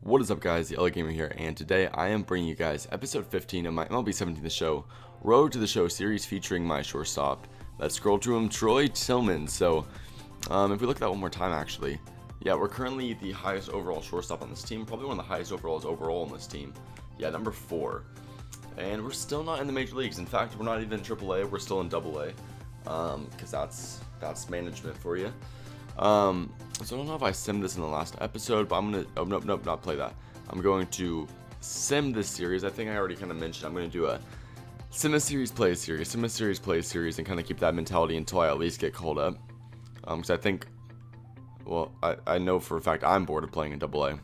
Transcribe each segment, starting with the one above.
What is up, guys? The LA Gamer here, and today I am bringing you guys episode 15 of my MLB 17 The Show Road to the Show series featuring my shortstop. Let's scroll to him, Troy Tillman. So, if we look at that one more time, actually, yeah, we're currently the highest overall shortstop on this team, probably one of the highest overalls overall on this team. Yeah, number 4. And we're still not in the major leagues. In fact, we're not even in AAA, we're still in AA, because that's management for you. So I don't know if I simmed this in the last episode, but I'm gonna, oh, nope, not play that. I'm going to sim this series. I think I already kind of mentioned I'm going to do a sim a series, play a series, sim a series, play a series, and kind of keep that mentality until I at least get called up. Because I think, well, I know for a fact I'm bored of playing in AA.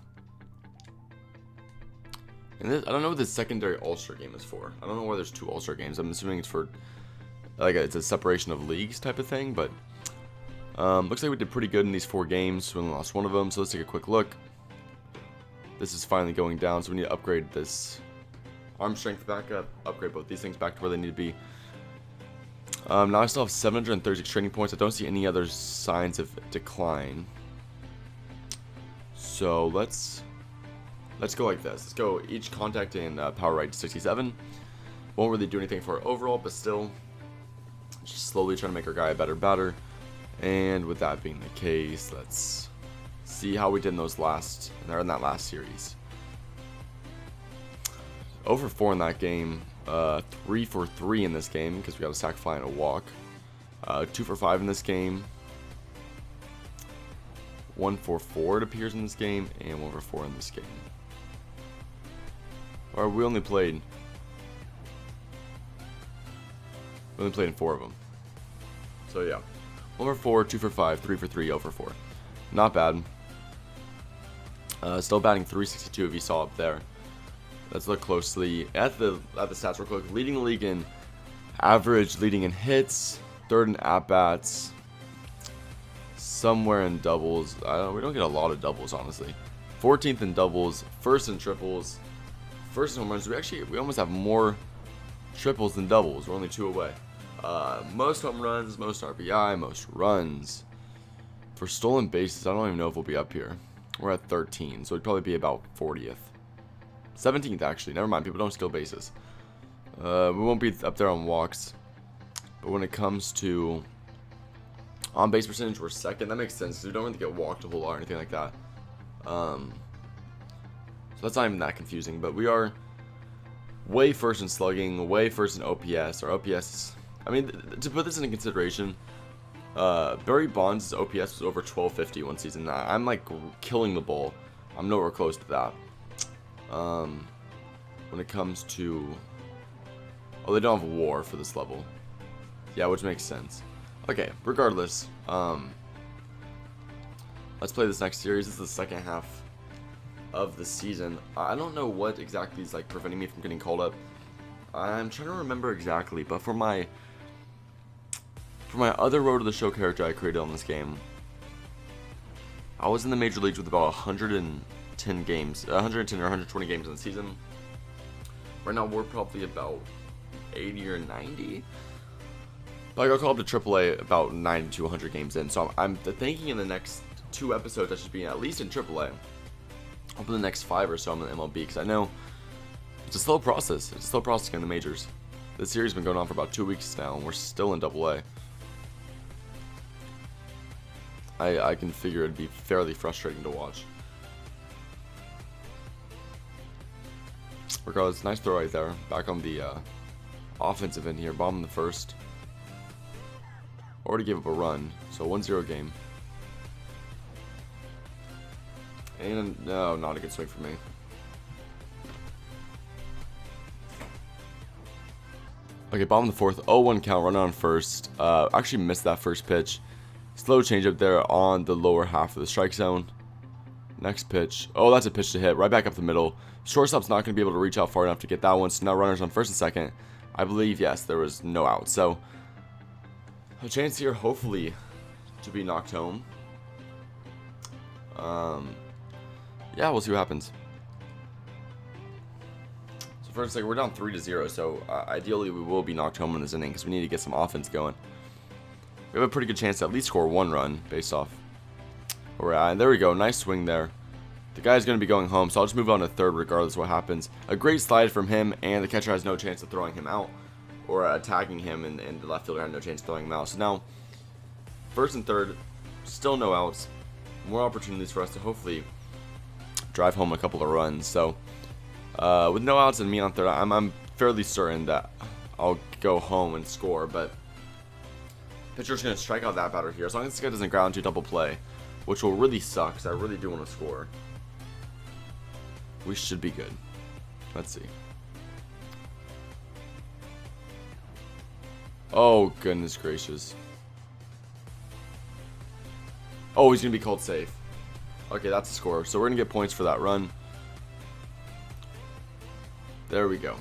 And this, I don't know what the secondary All-Star game is for. I don't know why there's 2 All-Star games. I'm assuming it's for, like, it's a separation of leagues type of thing, but looks like we did pretty good in these 4 games. We only lost 1 of them, so let's take a quick look. This is finally going down, so we need to upgrade this arm strength back up, upgrade both these things back to where they need to be. Now I still have 736 training points. I don't see any other signs of decline. So let's go like this. Let's go each contact in power right to 67. Won't really do anything for our overall, but still just slowly trying to make our guy a better batter. And with that being the case, let's see how we did in that last series. 0 for 4 in that game, 3 for 3 in this game because we got a sac fly and a walk. 2 for 5 in this game. 1 for 4 it appears in this game, and 1 for 4 in this game. Or we only played in 4 of them. So yeah. 1 for 4, 2 for 5, 3 for 3, 0 for 4. Not bad. Still batting 362 if you saw up there. Let's look closely at the stats real quick. Leading the league in average, leading in hits, 3rd in at-bats, somewhere in doubles. We don't get a lot of doubles, honestly. 14th in doubles, 1st in triples, 1st in home runs. We almost have more triples than doubles. We're only 2 away. Most home runs, most RBI, most runs. For stolen bases, I don't even know if we'll be up here. We're at 13, so it'd probably be about 40th. 17th, actually. Never mind, people don't steal bases. We won't be up there on walks. But when it comes to on-base percentage, we're 2nd. That makes sense, because we don't really get walked a whole lot or anything like that. So that's not even that confusing, but we are way 1st in slugging, way 1st in OPS. Our OPS, I mean, to put this into consideration, Barry Bonds' OPS was over 1250 one season. I'm like killing the ball. I'm nowhere close to that. When it comes to, oh, they don't have WAR for this level. Yeah, which makes sense. Okay, regardless, let's play this next series. This is the second half of the season. I don't know what exactly is like preventing me from getting called up. I'm trying to remember exactly, but for my other Road to the Show character I created on this game, I was in the major leagues with about 110 games, 110 or 120 games in the season. Right now we're probably about 80 or 90. But I got called up to AAA about 90 to 100 games in. So I'm thinking in the next 2 episodes I should be at least in AAA. Hopefully the next 5 or so I'm in the MLB, because I know it's a slow process. It's a slow process getting the majors. This series has been going on for about 2 weeks now, and we're still in AA. I can figure it'd be fairly frustrating to watch. Regardless, nice throw right there. Back on the offensive end here. Bomb in the 1st. Already gave up a run, so 1-0 game. And no, not a good swing for me. Okay, bomb in the 4th. 0-1 count. Run on 1st. Actually missed that first pitch. Slow changeup there on the lower half of the strike zone. Next pitch. Oh, that's a pitch to hit. Right back up the middle. Shortstop's not going to be able to reach out far enough to get that one. So now runners on 1st and 2nd. I believe, yes, there was no out. So a chance here, hopefully, to be knocked home. Yeah, we'll see what happens. So first, we're down 3-0. So ideally, we will be knocked home in this inning because we need to get some offense going. We have a pretty good chance to at least score 1 run based off where we're at. And there we go. Nice swing there. The guy's going to be going home, so I'll just move on to third regardless of what happens. A great slide from him, and the catcher has no chance of throwing him out or attacking him, and the left fielder had no chance of throwing him out. So now, first and third, still no outs. More opportunities for us to hopefully drive home a couple of runs. So, with no outs and me on third, I'm fairly certain that I'll go home and score, but pitcher's going to strike out that batter here. As long as this guy doesn't ground to double play, which will really suck, because I really do want to score. We should be good. Let's see. Oh, goodness gracious. Oh, he's going to be called safe. Okay, that's a score. So we're going to get points for that run. There we go.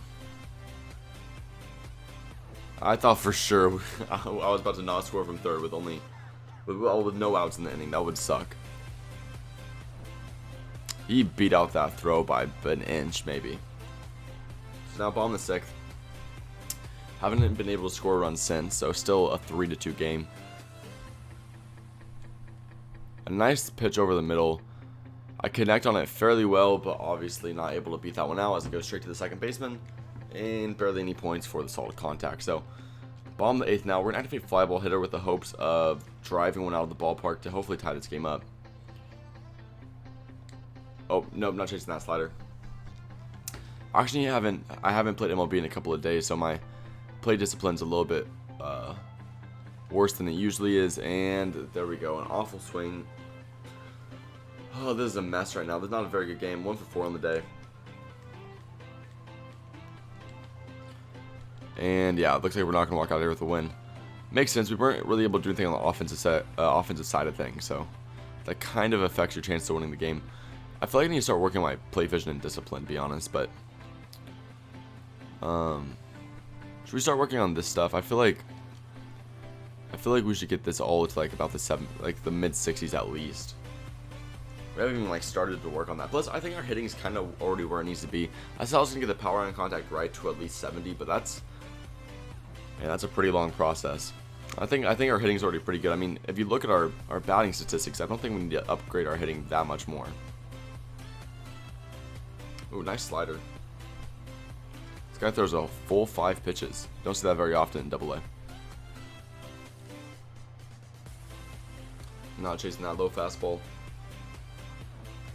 I thought for sure I was about to not score from third with no outs in the inning. That would suck. He beat out that throw by an inch, maybe. So now bottom of the sixth. Haven't been able to score a run since, so still a 3-2 game. A nice pitch over the middle. I connect on it fairly well, but obviously not able to beat that one out as it goes straight to the second baseman. And barely any points for the solid contact. So, bottom of the eighth now. We're going to activate fly ball hitter with the hopes of driving one out of the ballpark to hopefully tie this game up. Oh, nope, not chasing that slider. Actually, I haven't played MLB in a couple of days, so my play discipline's a little bit worse than it usually is. And there we go, an awful swing. Oh, this is a mess right now. This is not a very good game. 1 for 4 on the day. And yeah, it looks like we're not going to walk out here with a win. Makes sense. We weren't really able to do anything on the offensive side of things, so that kind of affects your chance of winning the game. I feel like I need to start working on my play vision and discipline, to be honest, but should we start working on this stuff? I feel like we should get this all to like about the mid 60s at least. We haven't even like started to work on that. Plus, I think our hitting is kind of already where it needs to be. I said I was gonna get the power and contact right to at least 70, but that's a pretty long process. I think our hitting is already pretty good. I mean, if you look at our batting statistics, I don't think we need to upgrade our hitting that much more. Ooh, nice slider. This guy throws a full 5 pitches. Don't see that very often in Double A. Not chasing that low fastball.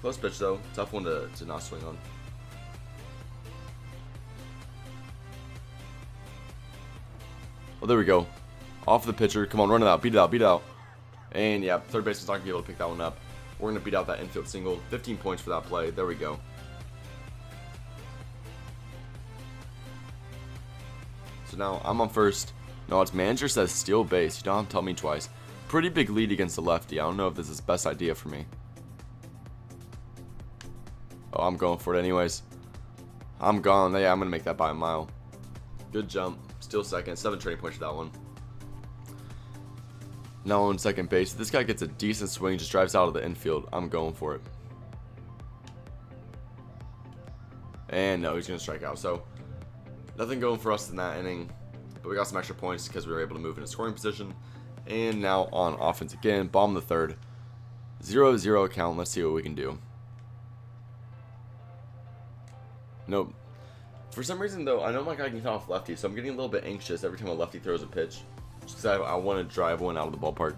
Close pitch though. Tough one to not swing on. Well, there we go. Off the pitcher. Come on, run it out. Beat it out. Beat it out. And yeah, third baseman's not going to be able to pick that one up. We're going to beat out that infield single. 15 points for that play. There we go. So now I'm on first. No, its manager says steal base. You don't have to tell me twice. Pretty big lead against the lefty. I don't know if this is the best idea for me. Oh, I'm going for it anyways. I'm gone. Yeah, I'm going to make that by a mile. Good jump. Still second. 7 trading points for that one. Now on second base. If this guy gets a decent swing, just drives out of the infield, I'm going for it. And no, he's going to strike out. So, nothing going for us in that inning. But we got some extra points because we were able to move in a scoring position. And now on offense again. Bottom of the third. 0-0 count. Let's see what we can do. Nope. For some reason, though, I know my guy can count off lefty, so I'm getting a little bit anxious every time a lefty throws a pitch. Just because I want to drive one out of the ballpark.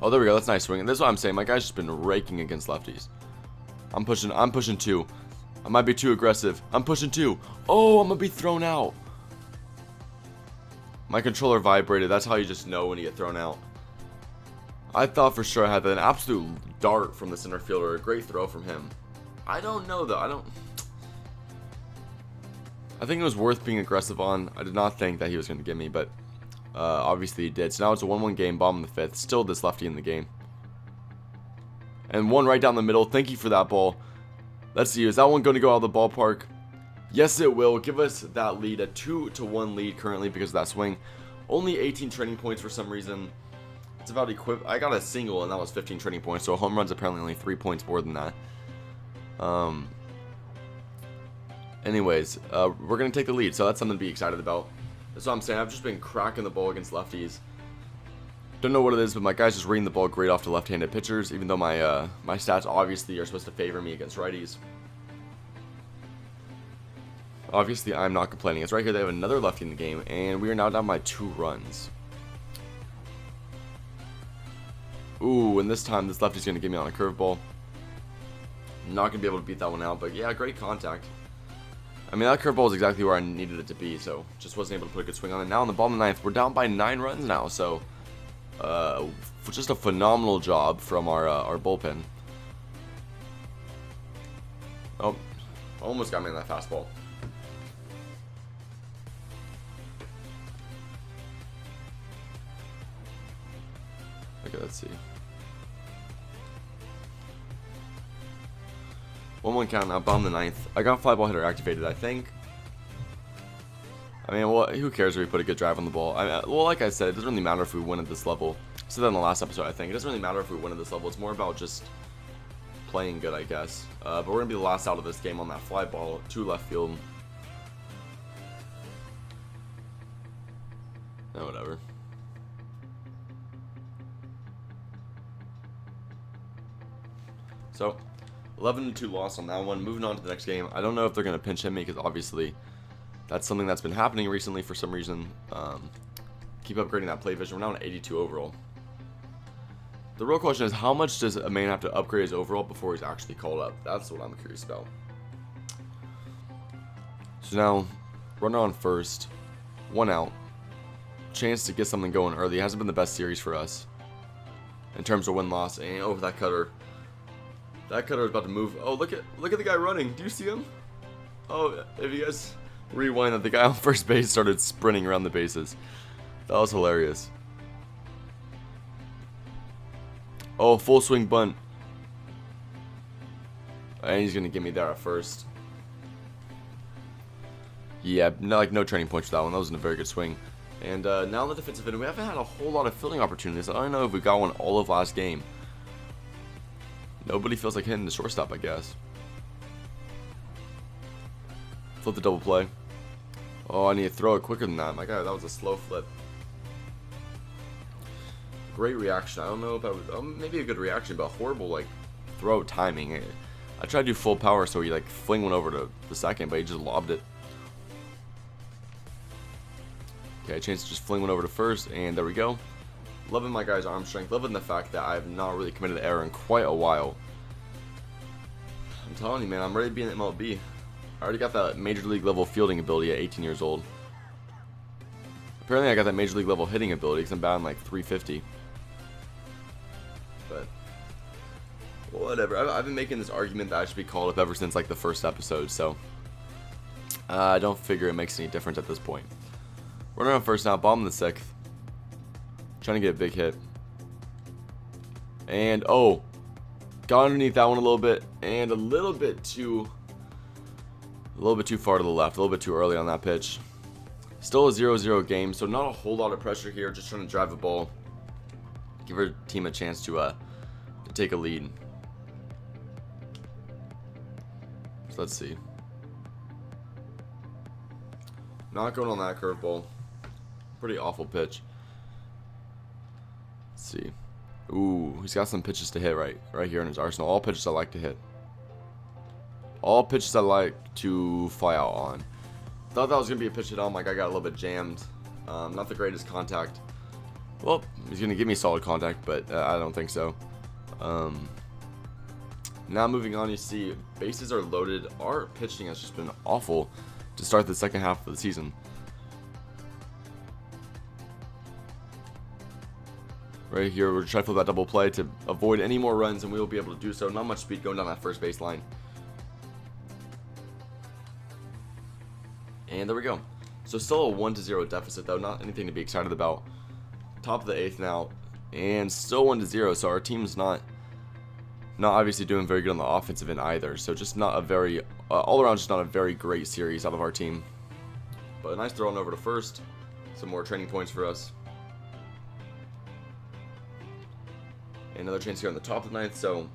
Oh, there we go. That's a nice swing. And this is what I'm saying. My guy's just been raking against lefties. I'm pushing 2. I might be too aggressive. I'm pushing 2. Oh, I'm going to be thrown out. My controller vibrated. That's how you just know when you get thrown out. I thought for sure I had an absolute dart from the center fielder. A great throw from him. I don't know, though. I think it was worth being aggressive on. I did not think that he was going to get me, but obviously he did. So now it's a 1-1 game, bottom of the 5th. Still this lefty in the game. And one right down the middle. Thank you for that ball. Let's see. Is that one going to go out of the ballpark? Yes, it will. Give us that lead. A 2-1 lead currently because of that swing. Only 18 training points for some reason. It's about I got a single, and that was 15 training points. So a home run's apparently only 3 points more than that. Anyways, we're going to take the lead, so that's something to be excited about. That's what I'm saying. I've just been cracking the ball against lefties. Don't know what it is, but my guy's just reading the ball great off to left-handed pitchers, even though my my stats obviously are supposed to favor me against righties. Obviously, I'm not complaining. It's right here. They have another lefty in the game, and we are now down by 2 runs. Ooh, and this time this lefty's going to get me on a curveball. Not going to be able to beat that one out, but yeah, great contact. I mean, that curveball is exactly where I needed it to be, so just wasn't able to put a good swing on it. Now in the bottom of the 9th, we're down by 9 runs now, so just a phenomenal job from our bullpen. Oh, almost got me in that fastball. Okay, let's see. 1-1 count now, bottom of the 9th. I got fly ball hitter activated, I think. I mean, well, who cares if we put a good drive on the ball? Well, like I said, it doesn't really matter if we win at this level. I said that in the last episode, I think. It doesn't really matter if we win at this level. It's more about just playing good, I guess. But we're going to be the last out of this game on that fly ball to left field. No, whatever. So, 11-2 loss on that one. Moving on to the next game. I don't know if they're going to pinch hit me because obviously that's something that's been happening recently for some reason. Keep upgrading that play vision. We're now at 82 overall. The real question is, how much does a man have to upgrade his overall before he's actually called up? That's what I'm curious about. So now, runner on first. 1 out. Chance to get something going early. It hasn't been the best series for us in terms of win-loss. And over that cutter. That cutter is about to move. Oh, look at the guy running. Do you see him? Oh, if you guys rewind that, the guy on first base started sprinting around the bases. That was hilarious. Oh, full swing bunt. And he's gonna get me there at first. Yeah, no training points for that one. That wasn't a very good swing. And now on the defensive end, we haven't had a whole lot of fielding opportunities. I don't know if we got one all of last game. Nobody feels like hitting the shortstop, I guess. Flip the double play. Oh, I need to throw it quicker than that. My God, that was a slow flip. Great reaction. I don't know if that was maybe a good reaction, but horrible like throw timing. I tried to do full power, so he like fling one over to the second, but he just lobbed it. Okay, chance to just fling one over to first, and there we go. Loving my guy's arm strength. Loving the fact that I have not really committed error in quite a while. I'm telling you, man, I'm ready to be in the MLB. I already got that major league level fielding ability at 18 years old. Apparently, I got that major league level hitting ability because I'm batting like 350. But whatever. I've been making this argument that I should be called up ever since like the first episode, so I don't figure it makes any difference at this point. Runner on first now, bottom of the 6th. Trying to get a big hit. And, oh, got underneath that one a little bit, and a little bit too far to the left, a little bit too early on that pitch. Still a 0-0 game, so not a whole lot of pressure here, just trying to drive the ball, give our team a chance to take a lead. So let's see. Not going on that curveball. Pretty awful pitch. Let's see. Ooh, he's got some pitches to hit right here in his arsenal. All pitches I like to hit. All pitches I like to fly out on. Thought that was going to be a pitch hit on. My guy got a little bit jammed. Not the greatest contact. Well, he's going to give me solid contact, but I don't think so. Now moving on, you see bases are loaded. Our pitching has just been awful to start the second half of the season. Right here, we're trying to flip that double play to avoid any more runs, and we will be able to do so. Not much speed going down that first base line. And there we go. So still a 1-0 deficit, though. Not anything to be excited about. Top of the 8th now, and still 1-0. So our team's not obviously doing very good on the offensive end either. So just not a very all around, just not a very great series out of our team. But a nice throw on over to first. Some more training points for us. Another chance here on the top of the 9th. So,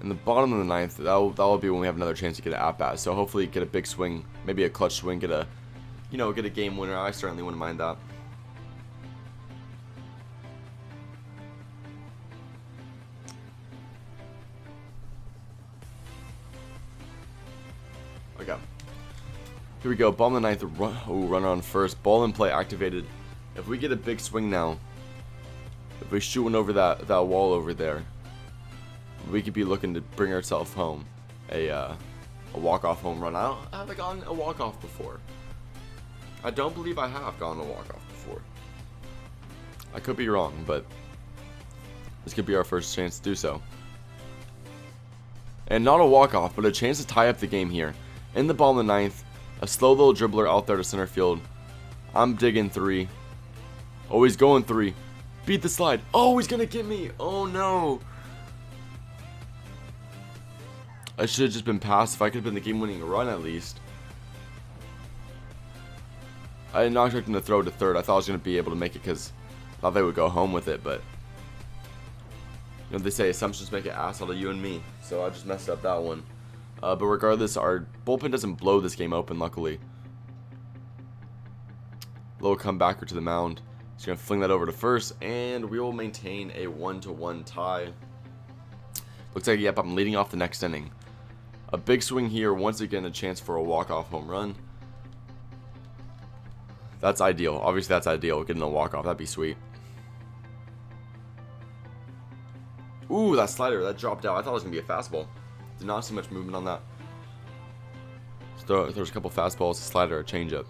in the bottom of the 9th, that will be when we have another chance to get an at bat. So hopefully get a big swing, maybe a clutch swing, get you know, get a game winner, I certainly wouldn't mind that. Okay. Here we go. Ball in the ninth. Runner on first. Ball in play activated. If we get a big swing now, if we shoot one over that wall over there, we could be looking to bring ourselves home. A walk-off home run. I haven't gotten a walk-off before. I don't believe I have gotten a walk-off before. I could be wrong, but this could be our first chance to do so. And not a walk-off, but a chance to tie up the game here. In the ball in the ninth. A slow little dribbler out there to center field. I'm digging 3. Oh, he's going 3. Beat the slide. Oh, he's going to get me. Oh, no. I should have just been passed if I could have been the game-winning run at least. I did not expect him to throw to third. I thought I was going to be able to make it because I thought they would go home with it. But, you know, they say assumptions make an ass out of you and me. So I just messed up that one. But regardless, our bullpen doesn't blow this game open, luckily. Little comebacker to the mound. He's going to fling that over to first, and we will maintain a 1-1 tie. Looks like, yep, I'm leading off the next inning. A big swing here, once again, a chance for a walk-off home run. That's ideal. Obviously, that's ideal, getting a walk-off. That'd be sweet. Ooh, that slider, that dropped out. I thought it was going to be a fastball. Did not see much movement on that. So there's a couple fastballs, a slider, a changeup.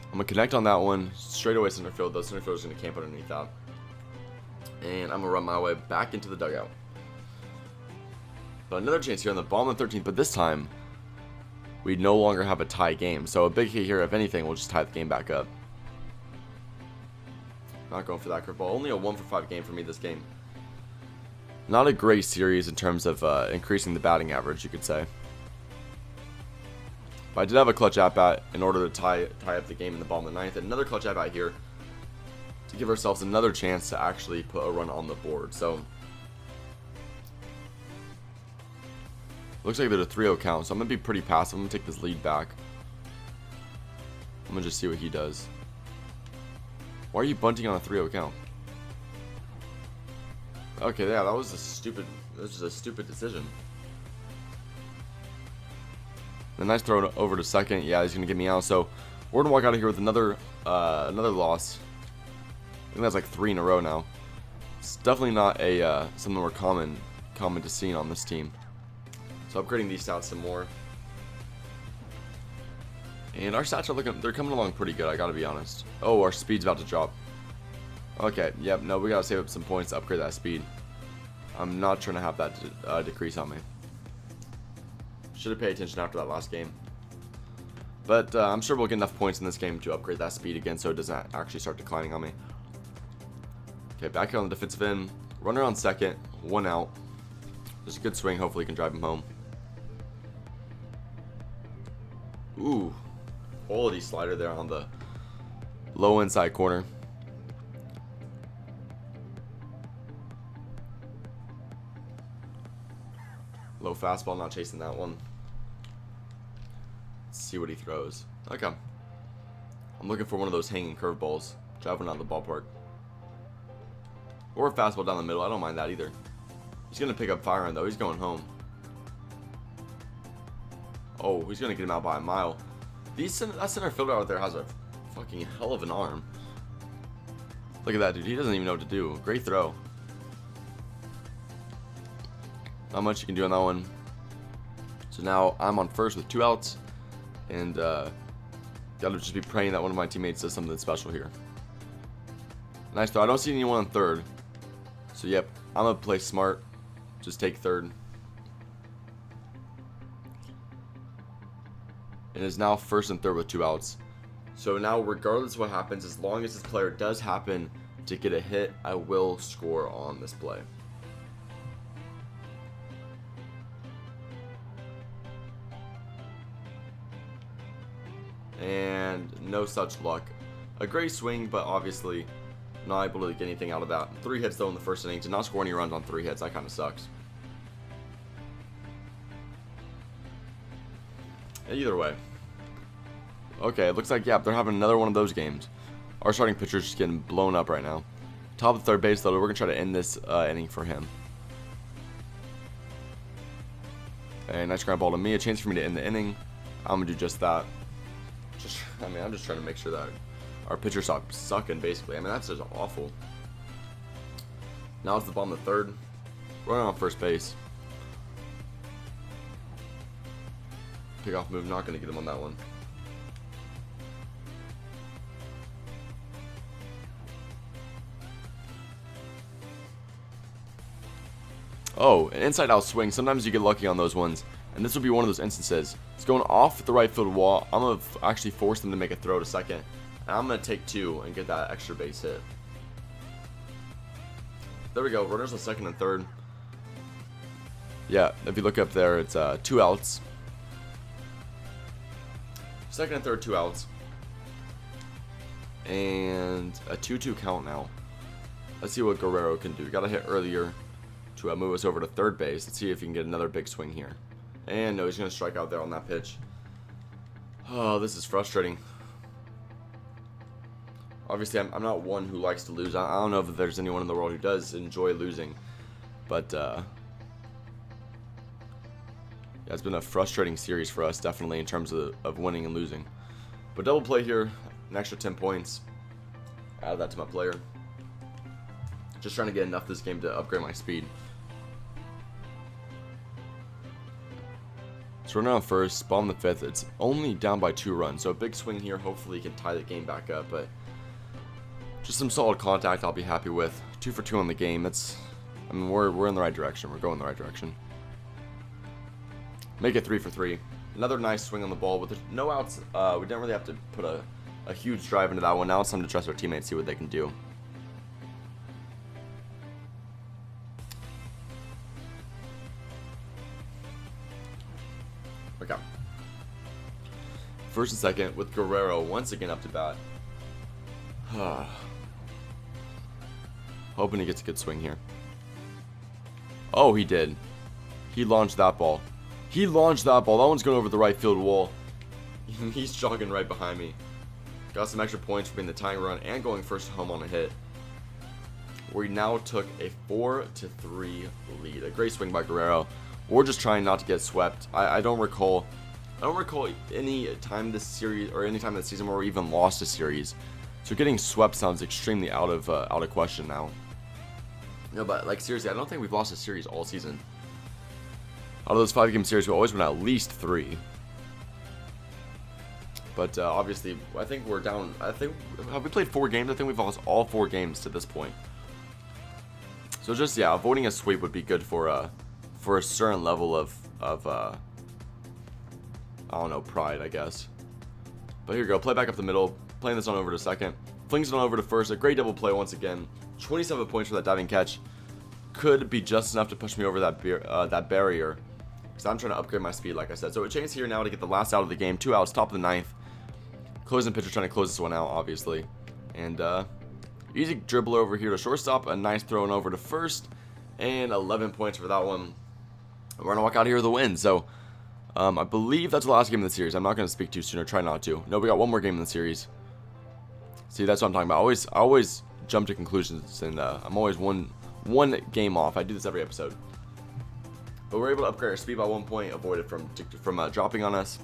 I'm going to connect on that one. Straight away center field, though. Center field is going to camp underneath that. And I'm going to run my way back into the dugout. But another chance here on the bottom of the 13th. But this time, we no longer have a tie game. So a big hit here, if anything, will just tie the game back up. Not going for that curveball. Only a 1-for-5 game for me this game. Not a great series in terms of increasing the batting average, you could say. But I did have a clutch at-bat in order to tie up the game in the bottom of the ninth. And another clutch at-bat here to give ourselves another chance to actually put a run on the board. So, looks like there's a 3-0 count. So I'm going to be pretty passive. I'm going to take this lead back. I'm going to just see what he does. Why are you bunting on a 3-0 count? Okay, yeah, that was a stupid decision. A nice throw over to second. Yeah, he's gonna get me out. So we're gonna walk out of here with another loss. I think that's like 3 in a row now. It's definitely not a something we're common to seeing on this team. So upgrading these stats some more. And our stats are they're coming along pretty good. I gotta be honest. Oh, our speed's about to drop. Okay, yep, no, we gotta save up some points to upgrade that speed. I'm not trying to have that decrease on me. Should have paid attention after that last game. But I'm sure we'll get enough points in this game to upgrade that speed again so it doesn't actually start declining on me. Okay, back here on the defensive end. Runner on second, 1 out. There's a good swing, hopefully he can drive him home. Ooh, quality slider there on the low inside corner. Low fastball, not chasing that one. Let's see what he throws. Okay. I'm looking for one of those hanging curveballs. Driving out of the ballpark. Or a fastball down the middle. I don't mind that either. He's going to pick up firing, though. He's going home. Oh, he's going to get him out by a mile. That center fielder out there has a fucking hell of an arm. Look at that, dude. He doesn't even know what to do. Great throw. Not much you can do on that one. So now I'm on first with 2 outs. And gotta just be praying that one of my teammates does something special here. Nice throw. I don't see anyone on third. So yep, I'm gonna play smart. Just take third. And is now first and third with 2 outs. So now regardless of what happens, as long as this player does happen to get a hit, I will score on this play. And no such luck. A great swing, but obviously not able to get anything out of that. 3 hits though in the first inning. Did not score any runs on 3 hits. That kind of sucks. Either way. Okay, it looks like, yeah, they're having another one of those games. Our starting pitcher's just getting blown up right now. Top of third base, though, we're going to try to end this inning for him. A nice ground ball to me. A chance for me to end the inning. I'm going to do just that. I'm just trying to make sure that our pitcher stops sucking, basically. I mean, that's just awful. Now it's the bottom of the third. Running on first base. Pickoff move, not going to get him on that one. Oh, an inside out swing. Sometimes you get lucky on those ones. And this will be one of those instances. It's going off the right field wall. I'm going to actually force them to make a throw to second. And I'm going to take 2 and get that extra base hit. There we go. Runners on second and third. Yeah, if you look up there, it's 2 outs. Second and third, 2 outs. And a 2-2 count now. Let's see what Guerrero can do. Got to hit earlier to move us over to third base. Let's see if he can get another big swing here. And no, he's going to strike out there on that pitch. Oh, this is frustrating. Obviously, I'm not one who likes to lose. I don't know if there's anyone in the world who does enjoy losing. But, yeah, it's been a frustrating series for us, definitely, in terms of winning and losing. But double play here, an extra 10 points. Add that to my player. Just trying to get enough this game to upgrade my speed. So running on first, ball in the fifth. It's only down by 2 runs, so a big swing here. Hopefully, he can tie the game back up. But just some solid contact, I'll be happy with. 2 for 2 on the game. We're in the right direction. We're going in the right direction. Make it 3 for 3. Another nice swing on the ball with no outs. We didn't really have to put a huge drive into that one. Now it's time to trust our teammates, see what they can do. Okay. First and second with Guerrero once again up to bat. Hoping he gets a good swing here. Oh, he did. He launched that ball. He launched that ball. That one's going over the right field wall. He's jogging right behind me. Got some extra points for being the tying run and going first home on a hit. We now took a 4-3 lead. A great swing by Guerrero. We're just trying not to get swept. I don't recall any time this series or any time this season where we even lost a series. So getting swept sounds extremely out of question now. No, but like seriously, I don't think we've lost a series all season. Out of those 5-game series, we always win at least 3. But obviously, I think we're down. Have we played 4 games? I think we've lost all 4 games to this point. So just avoiding a sweep would be good for a certain level of I don't know, pride, I guess. But here we go. Play back up the middle. Playing this on over to second. Flings it on over to first. A great double play once again. 27 points for that diving catch. Could be just enough to push me over that barrier. Because I'm trying to upgrade my speed, like I said. So a chance here now to get the last out of the game. 2 outs, top of the 9th. Closing pitcher trying to close this one out, obviously. And easy dribble over here to shortstop. A nice throw over to first. And 11 points for that one. We're going to walk out here with a win. So I believe that's the last game of the series. I'm not going to speak too soon or try not to. No, we got one more game in the series. See, that's what I'm talking about. I always jump to conclusions, and I'm always one game off. I do this every episode. But we're able to upgrade our speed by 1 point, avoid it from dropping on us.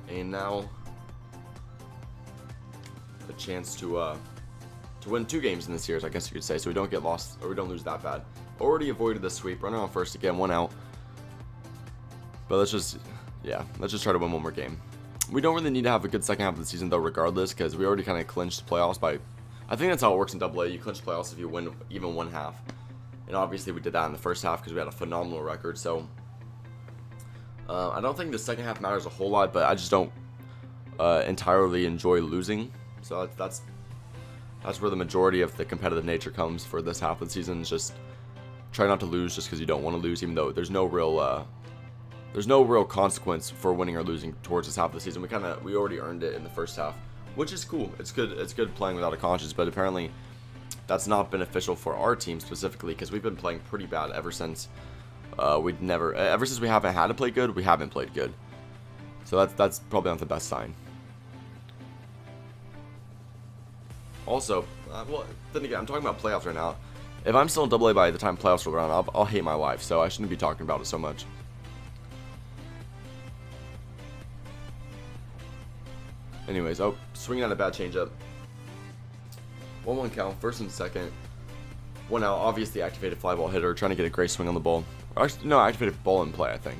And now a chance to win 2 games in this series, I guess you could say, so we don't get lost or we don't lose that bad. Already avoided the sweep. Runner on first again, 1 out. But let's just try to win 1 more game. We don't really need to have a good second half of the season, though, regardless, because we already kind of clinched playoffs by... I think that's how it works in AA. You clinch playoffs if you win even 1 half. And obviously we did that in the first half because we had a phenomenal record. So I don't think the second half matters a whole lot, but I just don't entirely enjoy losing. So that's where the majority of the competitive nature comes for this half of the season. Is just try not to lose just because you don't want to lose, even though there's no real consequence for winning or losing towards this half of the season. We already earned it in the first half, which is cool. It's good playing without a conscience, but apparently that's not beneficial for our team specifically because we've been playing pretty bad ever since we haven't had to play good. We haven't played good. So that's probably not the best sign. Also, well, then again, I'm talking about playoffs right now. If I'm still in AA by the time playoffs roll around, I'll hate my life, so I shouldn't be talking about it so much. Anyways, oh, swinging on a bad changeup. 1-1 count, first and second. 1 out, obviously activated fly ball hitter, trying to get a great swing on the ball. Or actually, no, activated ball in play, I think.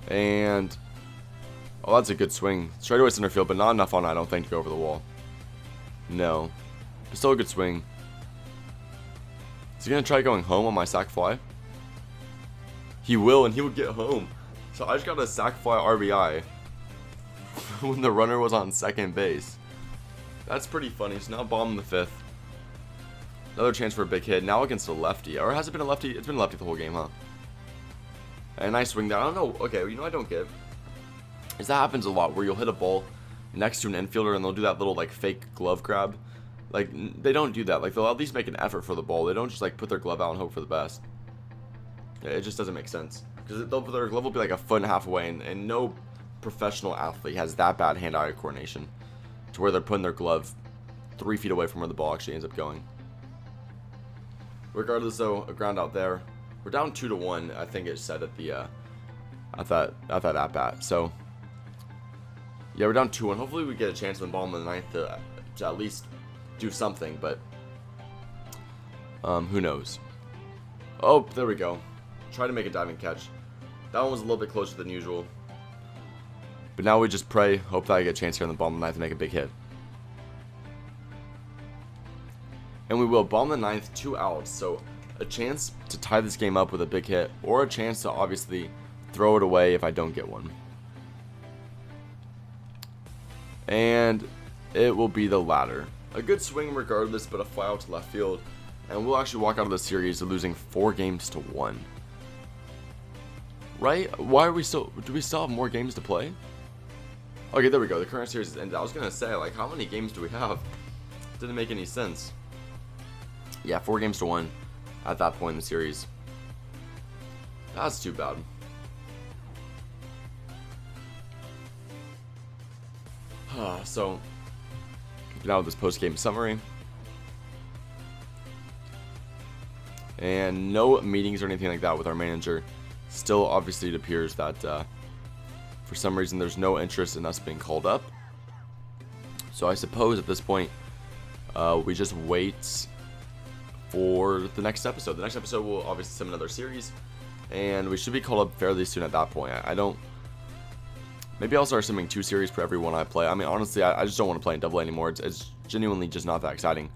And, oh, that's a good swing. Straightaway center field, but not enough on, I don't think, to go over the wall. No. But still a good swing. Is he going to try going home on my sac fly? He will, and he will get home. So I just got a sac fly RBI when the runner was on second base. That's pretty funny. So now bomb in the 5th. Another chance for a big hit. Now against a lefty. Or has it been a lefty? It's been a lefty the whole game, huh? And nice swing there. I don't know. Okay, you know what I don't get? Is that happens a lot where you'll hit a ball next to an infielder and they'll do that little like fake glove grab. Like they don't do that. Like they'll at least make an effort for the ball. They don't just like put their glove out and hope for the best. Yeah, it just doesn't make sense. Because their glove will be like a foot and a half away, and no professional athlete has that bad hand-eye coordination to where they're putting their glove 3 feet away from where the ball actually ends up going. Regardless, though, a ground out there. We're down 2-1. I think it said at the at that at bat. So yeah, we're down 2-1. Hopefully, we get a chance in the bottom of the 9th to at least do something. But who knows? Oh, there we go. Try to make a diving catch. That one was a little bit closer than usual. But now we just pray, hope that I get a chance here in the bottom of the 9th to make a big hit. And we will. Bottom of the 9th, 2 outs. So a chance to tie this game up with a big hit, or a chance to obviously throw it away if I don't get one. And it will be the latter. A good swing regardless, but a fly out to left field. And we'll actually walk out of the series losing 4-1. Right? Why are we still... Do we still have more games to play? Okay, there we go. The current series is ended. I was going to say, like, how many games do we have? Didn't make any sense. Yeah, 4-1 at that point in the series. That's too bad. So, get out of this post-game summary. And no meetings or anything like that with our manager. Still, obviously, it appears that for some reason there's no interest in us being called up. So I suppose at this point we just wait for the next episode. The next episode will obviously summon another series, and we should be called up fairly soon at that point. I don't... Maybe I'll start summoning 2 series for every one I play. I mean, honestly, I just don't want to play in AA anymore. It's genuinely just not that exciting.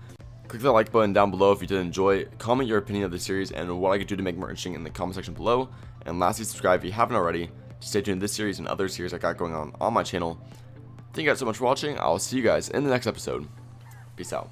Click the like button down below if you did enjoy. Comment your opinion of the series and what I could do to make more interesting in the comment section below. And lastly, subscribe if you haven't already to stay tuned to this series and other series I got going on my channel. Thank you guys so much for watching. I'll see you guys in the next episode. Peace out.